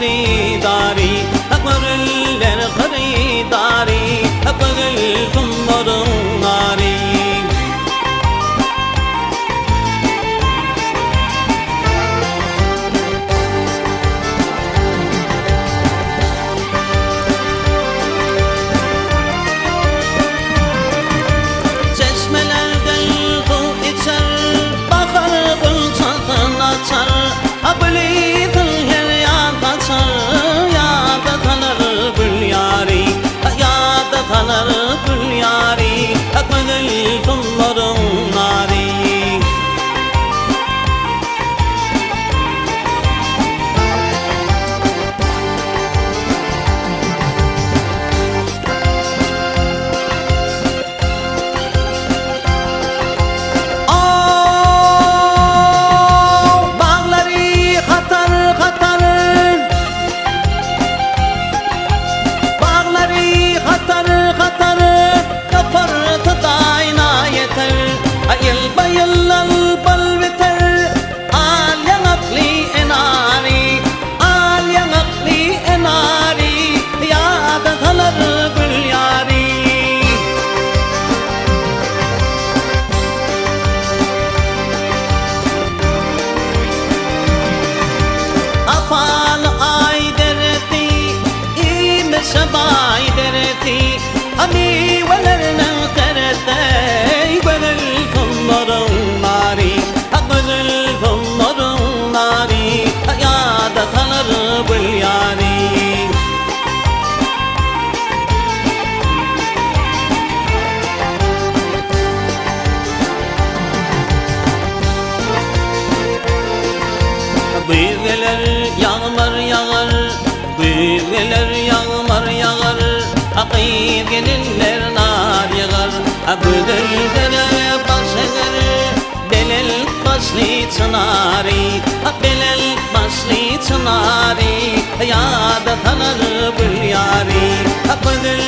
خريداري أكبر خريداري أكبر ثمر ناري شباي درتي أمي ولرنا ترتي بدل ثمر ناري بدل ثمر ناري يا دثنر بالياري Büyüler yağmur yağar Büyüler yağmur yağar Akıyıp gelirler nar yağar Abdülgere başlar Belel başlı çınari Belel başlı çınari Ya da tanır bül yari Abdül